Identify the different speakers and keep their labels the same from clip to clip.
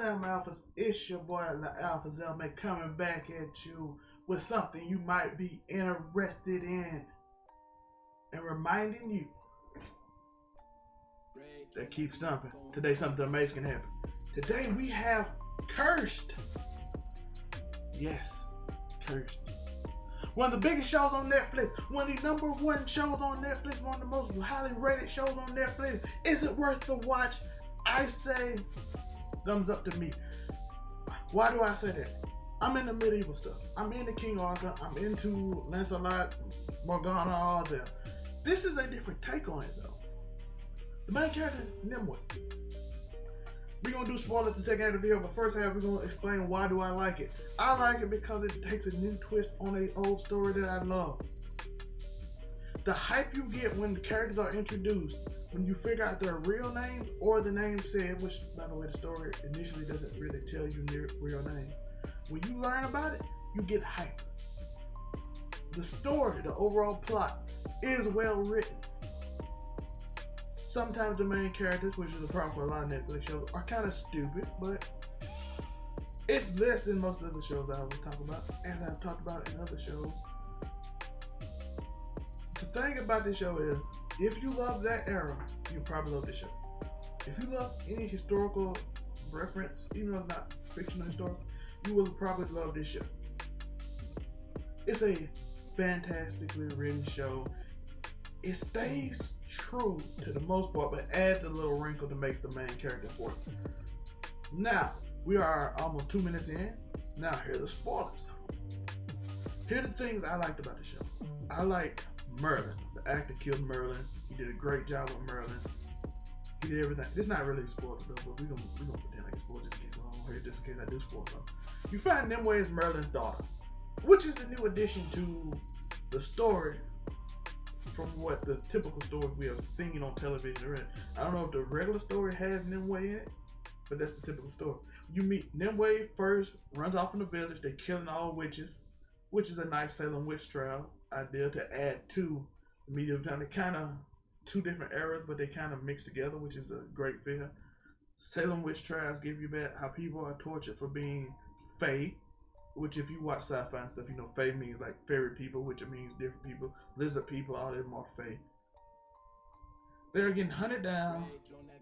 Speaker 1: Sam Alphas? It's your boy La Alpha Zelman coming back at you with something you might be interested in and reminding you that keep stomping. Today something amazing can happen. Today we have Cursed. Yes, Cursed. One of the biggest shows on Netflix. One of the #1 shows on Netflix. One of the most highly rated shows on Netflix. Is it worth the watch? I say thumbs up to me. Why do I say that? I'm into medieval stuff. I'm into King Arthur. I'm into Lancelot, Morgana, all them. This is a different take on it though. The main character, Nemuia. We're going to do spoilers the second half of the video, but first half we're going to explain why do I like it. I like it because it takes a new twist on an old story that I love. The hype you get when the characters are introduced, when you figure out their real names or the names said, which by the way the story initially doesn't really tell you their real name. When you learn about it, you get hype. The story, the overall plot is well written. Sometimes the main characters, which is a problem for a lot of Netflix shows, are kind of stupid, but it's less than most of the shows I will talk about, as I've talked about in other shows. The thing about this show is, if you love that era, you'll probably love this show. If you love any historical reference, even though it's not fictional historical, you will probably love this show. It's a fantastically written show. It stays true to the most part, but adds a little wrinkle to make the main character work. Now, we are almost 2 minutes in. Now, here are the spoilers. Here are the things I liked about the show. I liked Merlin. The actor killed Merlin. He did a great job with Merlin. He did everything. It's not really spoilers though, but we're gonna pretend like it's spoilers just in case I'm on here, just in case I do spoil something. You find Nemuia as Merlin's daughter, which is the new addition to the story from what the typical story we have seen on television. I don't know if the regular story has Nemuia in it, but that's the typical story. You meet Nemuia first, runs off in the village, they're killing all witches, which is a nice Salem witch trial idea to add to the medieval time. They're kind of two different eras, but they kind of mix together, which is a great figure. Salem witch trials give you that, how people are tortured for being fae, which if you watch sci-fi and stuff, you know fae means like fairy people, which it means different people, lizard people, all them are fae. They're getting hunted down,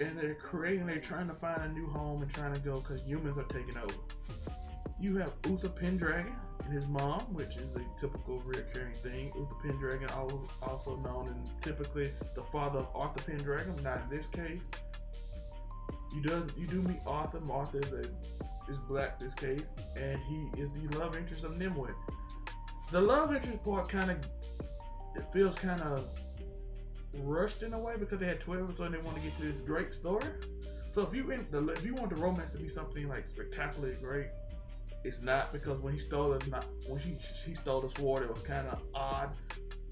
Speaker 1: and they're trying to find a new home and trying to go because humans are taking over. You have Uther Pendragon and his mom, which is a typical recurring thing. Uther Pendragon, also known and typically the father of Arthur Pendragon, not in this case. You do meet Arthur. Arthur is black in this case, and he is the love interest of Nemuia. The love interest part it feels kind of rushed in a way because they had 12 episodes and they want to get to this great story. So if you want the romance to be something like spectacularly great, it's not, because when he stole she stole the sword, it was kind of odd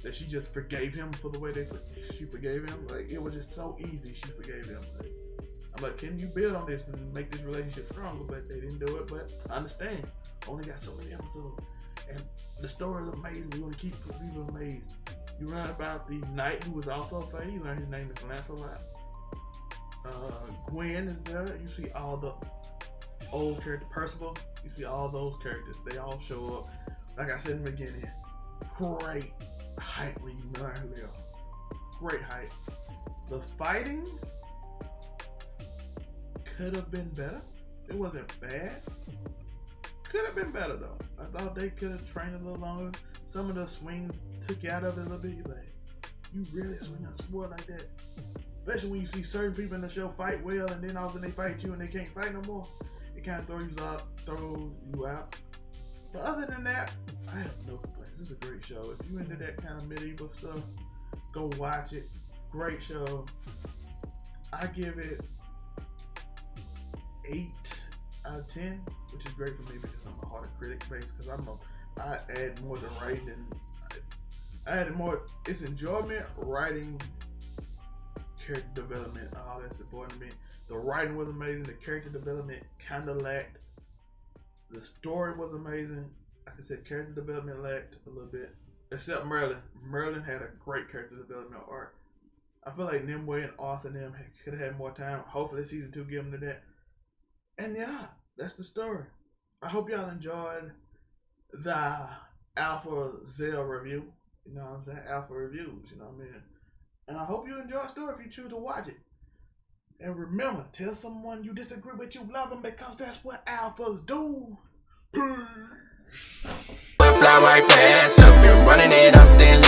Speaker 1: that she just forgave him for the way she forgave him. Like, it was just so easy. She forgave him. I'm like, can you build on this and make this relationship stronger? But they didn't do it. But I understand. Only got so many episodes, and the story is amazing. We want to keep people amazed. You learn about the knight who was also fae. You learn his name is Lancelot. Gwen is there. You see all the old characters. Percival. You see all those characters. They all show up. Like I said in the beginning, great hype when you learn who they are. Great hype. The fighting could have been better. It wasn't bad. Could have been better though. I thought they could have trained a little longer. Some of the swings took you out of it a little bit. You're like, you really swing a sword like that? Especially when you see certain people in the show fight well, and then all of a sudden they fight you and they can't fight no more. It kind of throws you out. But other than that, I have no complaints. This is a great show. If you're into that kind of medieval stuff, go watch it. Great show. I give it 8 out of 10, which is great for me because I'm a harder critic base. Because I add more to writing than I added more. It's enjoyment, writing, character development. All that's important to me. The writing was amazing. The character development kind of lacked. The story was amazing. Like I said, character development lacked a little bit. Except Merlin. Merlin had a great character development arc. I feel like Nemuia and Arthur and them could have had more time. Hopefully season 2 give them to that. And yeah, that's the story. I hope y'all enjoyed the Alpha Zel review. You know what I'm saying? Alpha reviews, you know what I mean? And I hope you enjoy the story if you choose to watch it. And remember, tell someone you disagree with you love them because that's what alphas do.
Speaker 2: Fly right past, up and running it, I'm saying